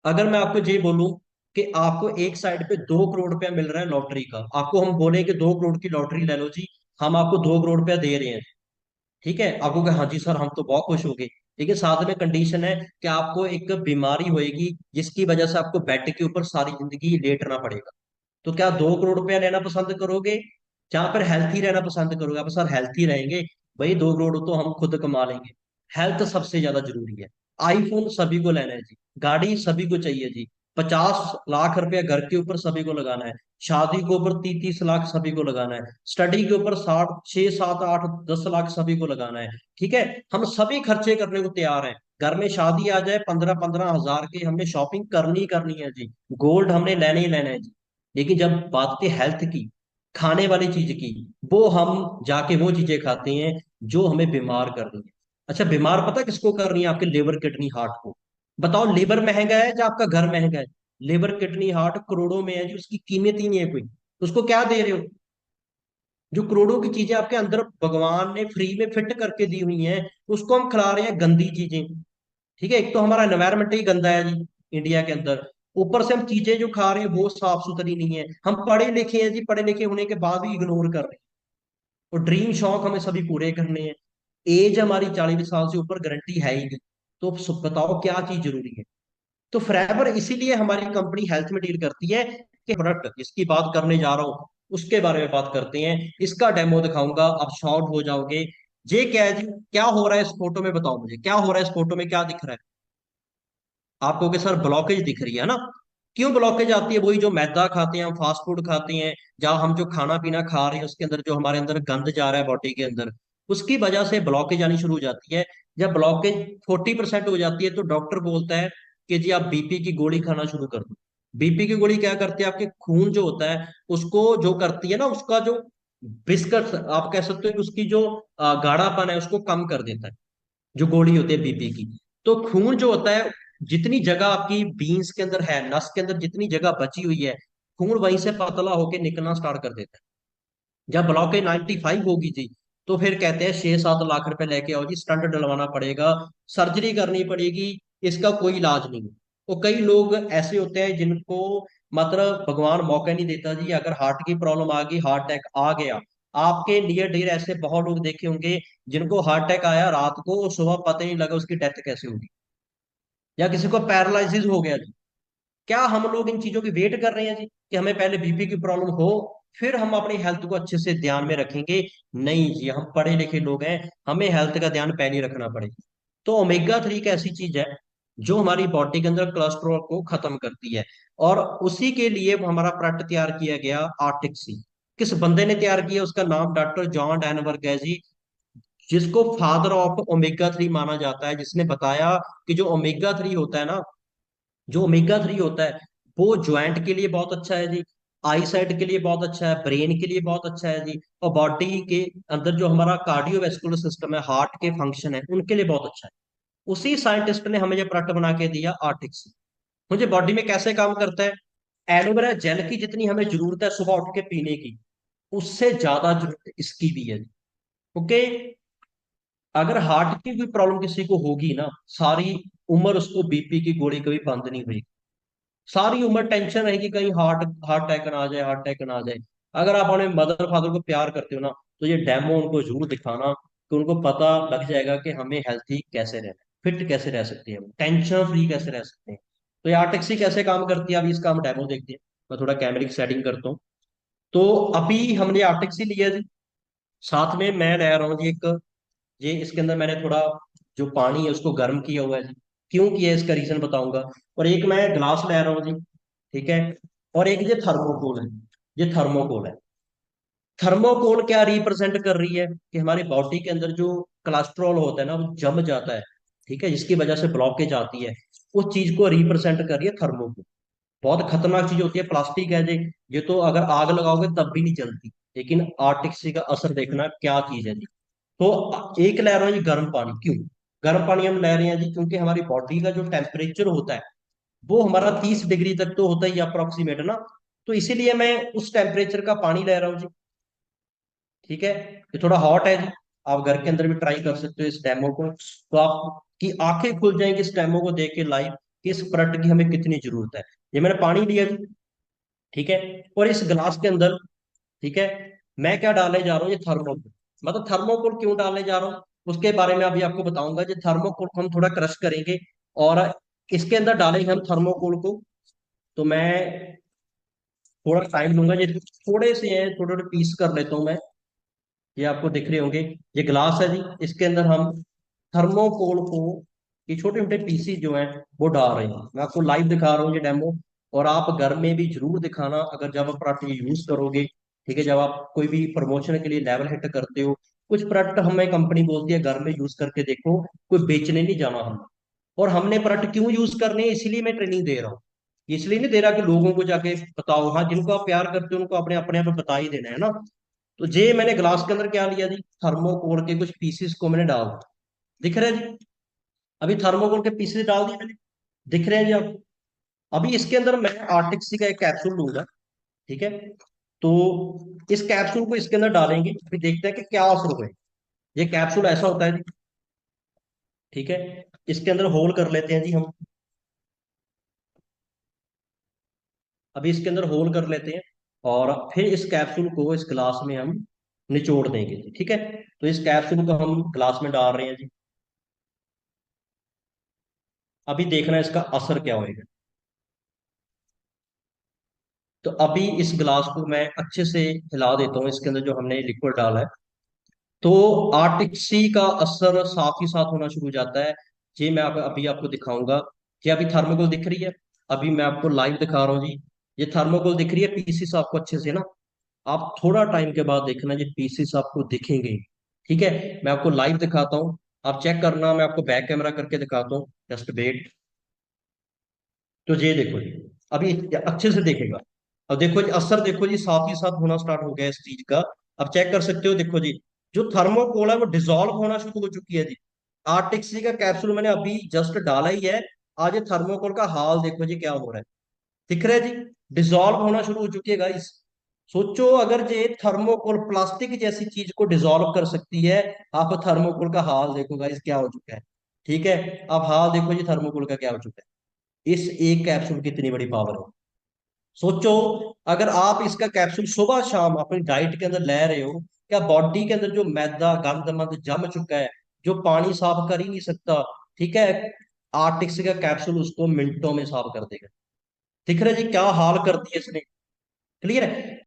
अगर मैं आपको ये बोलूं कि आपको एक साइड पे 2 करोड़ रुपया मिल रहा है लॉटरी का, आपको हम बोले कि 2 करोड़ की लॉटरी ले लो जी, हम आपको 2 करोड़ रुपया दे रहे हैं, ठीक है, आपको कहा हाँ जी सर हम तो बहुत खुश हो गए। लेकिन साथ में कंडीशन है कि आपको एक बीमारी होएगी जिसकी वजह से आपको बेड के ऊपर सारी जिंदगी लेटना पड़ेगा। तो क्या 2 करोड़ रुपया लेना पसंद करोगे, जहां पर हेल्थी रहना पसंद करोगे? आप सर हेल्थी रहेंगे, भाई 2 करोड़ तो हम खुद कमा लेंगे। हेल्थ सबसे ज्यादा जरूरी है। आईफोन सभी को लेना है जी, गाड़ी सभी को चाहिए जी, 50 लाख रुपया घर के ऊपर सभी को लगाना है, शादी के ऊपर 30-30 लाख सभी को लगाना है, स्टडी के ऊपर 60 6 7 8 10 लाख सभी को लगाना है। ठीक है, हम सभी खर्चे करने को तैयार हैं। घर में शादी आ जाए 15-15 हजार की, हमने शॉपिंग करनी ही करनी है जी, गोल्ड हमने लेने ही लेना है जी। लेकिन जब बात आती है हेल्थ की, खाने वाली चीज की, वो हम जाके वो चीजें खाते हैं जो हमें बीमार कर रही है। अच्छा, बीमार पता किसको कर रही है? आपके लिवर किडनी हार्ट को। बताओ, लिवर महंगा है या आपका घर महंगा है? लिवर किडनी हार्ट करोड़ों में है जी, उसकी कीमत ही नहीं है कोई। उसको क्या दे रहे हो? जो करोड़ों की चीजें आपके अंदर भगवान ने फ्री में फिट करके दी हुई हैं, उसको हम खिला रहे हैं गंदी चीजें। ठीक है, एक तो हमारा एनवायरमेंट ही गंदा है जी इंडिया के अंदर, ऊपर से हम चीजें जो खा रहे हैं वो साफ सुथरी नहीं है। हम पढ़े लिखे हैं जी, पढ़े लिखे होने के बाद भी इग्नोर कर रहे हैं। और ड्रीम शौक हमें सभी पूरे करने हैं, एज हमारी 40 साल से ऊपर गारंटी है ही नहीं। तो बताओ क्या चीज जरूरी है? तो फॉरएवर इसीलिए हमारी कंपनी हेल्थ में डील करती है कि प्रोडक्ट जिसकी बात करने जा रहा हूं उसके बारे में बात करते हैं। इसका डेमो दिखाऊंगा, आप शॉर्ट हो जाओगे। ये क्या है जी, क्या हो रहा है इस फोटो में? बताओ मुझे क्या हो रहा है इस फोटो में, क्या दिख रहा है आपको? कि सर ब्लॉकेज दिख रही है ना। क्यों ब्लॉकेज आती है? वही जो मैदा खाते हैं हम, फास्ट फूड खाते हैं, जहाँ हम जो खाना पीना खा रहे हैं उसके अंदर जो हमारे अंदर गंद जा रहा है बॉडी के अंदर, उसकी वजह से ब्लॉकेज आनी शुरू हो जाती है। जब ब्लॉकेज 40% हो जाती है तो डॉक्टर बोलता है कि जी आप बीपी की गोली खाना शुरू कर दो। बीपी की गोली क्या करती है? आपके खून जो होता है उसको जो करती है ना, उसका जो बिस्कट आप कह सकते हो कि उसकी जो गाढ़ापन है उसको कम कर देता है, जो गोली होती है बीपी की। तो खून जो होता है, जितनी जगह आपकी बीन्स के अंदर है, नस के अंदर जितनी जगह बची हुई है, खून वहीं से पतला होकर निकलना स्टार्ट कर देता है। जब ब्लॉकेज 95 होगी जी, तो फिर कहते हैं 6-7 लाख रुपए लेके आओ जी, स्टंट डलवाना पड़ेगा, सर्जरी करनी पड़ेगी, इसका कोई इलाज नहीं है। तो कई लोग ऐसे होते हैं जिनको मतलब भगवान मौका नहीं देता जी, अगर हार्ट की प्रॉब्लम आ गई, हार्ट अटैक आ गया, आपके नियर डियर ऐसे बहुत लोग देखे होंगे जिनको हार्ट अटैक आया रात को और सुबह पता ही नहीं लगा उसकी डेथ कैसे होगी, या किसी को पैरालिसिस हो गया जी। क्या हम लोग इन चीजों की वेट कर रहे हैं जी कि हमें पहले बीपी की प्रॉब्लम हो फिर हम अपनी हेल्थ को अच्छे से ध्यान में रखेंगे? नहीं जी, हम पढ़े लिखे लोग हैं, हमें हेल्थ का ध्यान पहले ही रखना पड़ेगा। तो ओमेगा 3 एक ऐसी चीज है जो हमारी बॉडी के अंदर कोलेस्ट्रॉल को खत्म करती है। और उसी के लिए वो हमारा प्रोडक्ट तैयार किया गया, आर्टिक्सी। किस बंदे ने तैयार किया? उसका नाम डॉक्टर जॉन डैनबर्ग है जी, जिसको फादर ऑफ ओमेगा 3 माना जाता है, जिसने बताया कि जो ओमेगा 3 होता है ना, जो ओमेगा 3 होता है वो ज्वाइंट के लिए बहुत अच्छा है जी, आई साइट के लिए बहुत अच्छा है, ब्रेन के लिए बहुत अच्छा है जी, और बॉडी के अंदर जो हमारा कार्डियोवैस्कुलर सिस्टम है, हार्ट के फंक्शन है, उनके लिए बहुत अच्छा है। उसी साइंटिस्ट ने हमें ये प्रोडक्ट बना के दिया, आर्टिक्स। मुझे बॉडी में कैसे काम करता है? एलोवेरा जेल की जितनी हमें जरूरत है सुबह उठ के पीने की, उससे ज्यादा जरूरत इसकी भी है। ओके, अगर हार्ट की कोई प्रॉब्लम किसी को होगी ना, सारी उम्र उसको बीपी की गोली कभी बंद नहीं हुई, सारी उम्र टेंशन रहेगी कहीं हार्ट हार्ट अटैक ना आ जाए, हार्ट अटैक ना आ जाए। अगर आप अपने मदर फादर को प्यार करते हो ना, तो ये डेमो उनको जरूर दिखाना, कि उनको पता लग जाएगा कि हमें हेल्थी कैसे रहना है, फिट कैसे रह सकते हैं, टेंशन फ्री कैसे रह सकते हैं। तो ये आर्टिक्सी कैसे काम करती है, अभी इसका हम डेमो देखते हैं। मैं थोड़ा कैमरे की सेटिंग करता हूँ। तो अभी हमने आर्टिक्सी लिया जी, साथ में मैं ले रहा हूँ जी एक, ये इसके अंदर मैंने थोड़ा जो पानी है उसको गर्म किया हुआ है जी। क्यों किया है इसका रीजन बताऊंगा। और एक मैं ग्लास ले रहा हूँ जी, ठीक है, और एक ये थर्मोकोल है, ये थर्मोकोल है। थर्मोकोल क्या रिप्रेजेंट कर रही है? कि हमारी बॉडी के अंदर जो कोलेस्ट्रॉल होता है ना वो जम जाता है, ठीक है, जिसकी वजह से ब्लॉकेज आती है, उस चीज को रिप्रेजेंट कर रही है थर्मोकोल। बहुत खतरनाक चीज होती है, प्लास्टिक है जी, ये तो अगर आग लगाओगे तब भी नहीं जलती, लेकिन आर्टिक्सी का असर देखना क्या चीज है जी। तो एक ले रहा हूँ जी गर्म पानी। क्यों गर्म पानी हम ले रहे हैं जी? क्योंकि हमारी बॉडी का जो टेम्परेचर होता है वो हमारा 30 डिग्री तक तो होता ही अप्रोक्सीमेट ना, तो इसीलिए मैं उस टेम्परेचर का पानी ले रहा हूँ जी। ठीक है, ये थोड़ा हॉट है जी, आप घर के अंदर भी ट्राई कर सकते हो इस डेमो को, तो आपकी आंखें खुल जाएंगी इस डेमो को देख के लाइव, इस प्रोडक्ट की हमें कितनी जरूरत है। ये मैंने पानी लिया जी, ठीक है, और इस गिलास के अंदर, ठीक है, मैं क्या डालने जा रहा हूँ, ये थर्मोकोल। मतलब थर्मोकोल क्यों डालने जा रहा हूँ उसके बारे में अभी आपको बताऊंगा। ये थर्मोकोल को हम थोड़ा क्रश करेंगे और इसके अंदर डालेंगे हम थर्मोकोल को। तो मैं थोड़ा टाइम लूंगा, ये थोड़े से हैं, थोड़े थोड़े पीस कर लेता हूँ मैं। ये आपको दिख रहे होंगे, ये ग्लास है जी, इसके अंदर हम थर्मोकोल को, ये छोटे छोटे पीसीज जो हैं वो डाल रहे हैं। मैं आपको लाइव दिखा रहा हूँ ये डेमो, और आप घर में भी जरूर दिखाना अगर जब आप प्रोडक्ट ये यूज करोगे। ठीक है, जब आप कोई भी प्रमोशन के लिए लेवल हिट करते हो, कुछ प्रोडक्ट हमें कंपनी बोलती है घर में यूज करके देखो, कोई बेचने नहीं जाना हम। और हमने प्रोडक्ट क्यों यूज करने हैं, इसलिए मैं ट्रेनिंग दे रहा हूँ। इसलिए नहीं दे रहा कि लोगों को जाके बताओ, हाँ जिनको आप प्यार करते हो उनको अपने अपने आप बता ही देना है ना। तो जे मैंने ग्लास के अंदर क्या लिया जी, थर्मोकोल के कुछ पीसेस को मैंने डाल दिया। दिख रहा है जी, अभी थर्मोकोल के पीसेस डाल दिए मैंने, दिख रहे हैं जी आप। अभी इसके अंदर मैं आर्टिक्सी का एक कैप्सूल लूंगा, ठीक है। तो इस कैप्सूल को इसके अंदर डालेंगे, फिर देखते हैं कि क्या असर हुआ है। ये कैप्सूल ऐसा होता है जी, ठीक है। इसके अंदर होल कर लेते हैं जी हम। अभी इसके अंदर होल कर लेते हैं, और फिर इस कैप्सूल को इस ग्लास में हम निचोड़ देंगे जी, ठीक है। तो इस कैप्सूल को हम ग्लास में डाल रहे हैं जी। अभी देखना है इसका असर क्या होएगा। तो अभी इस गिलास को मैं अच्छे से हिला देता हूँ, इसके अंदर जो हमने लिक्विड डाला है। तो आर्टिक्सी का असर साथ ही साथ होना शुरू हो जाता है। ये मैं अभी आपको दिखाऊंगा कि अभी थर्मोकोल दिख रही है। अभी मैं आपको लाइव दिखा रहा हूँ जी, ये थर्मोकोल दिख रही है पीसीस आपको अच्छे से ना। आप थोड़ा टाइम के बाद देखना ये पीसीस आपको दिखेंगे, ठीक है। मैं आपको लाइव दिखाता हूँ, आप चेक करना, मैं आपको बैक कैमरा करके दिखाता हूँ, जस्ट वेट। तो ये देखो जी, अभी अच्छे से देखेगा। अब देखो जी असर, देखो जी साथ ही साथ होना स्टार्ट हो गया इस चीज का। अब चेक कर सकते हो, देखो जी, जो थर्मोकोल है वो डिसॉल्व होना शुरू हो चुकी है जी। आर्टिक्सी का कैप्सूल मैंने अभी जस्ट डाला ही है, आज ये थर्मोकोल का हाल देखो जी क्या हो रहा है। दिख रहा है जी, डिसॉल्व होना शुरू हो चुकी है गाइस। सोचो अगर ये थर्मोकोल प्लास्टिक जैसी चीज को डिसॉल्व कर सकती है, आप थर्मोकोल का हाल देखो गाइस क्या हो चुका है। ठीक है, अब हाल देखो जी थर्मोकोल का क्या हो चुका है। इस एक कैप्सूल की इतनी बड़ी पावर है। सोचो अगर आप इसका कैप्सूल सुबह शाम अपनी डाइट के अंदर ले रहे हो, क्या बॉडी के अंदर जो मैदा गंद मंद जम चुका है, जो पानी साफ कर ही नहीं सकता, ठीक है, आर्टिक्स का कैप्सूल उसको मिनटों में साफ कर देगा। दिख रहा है जी क्या हाल कर दिया इसने। क्लियर है।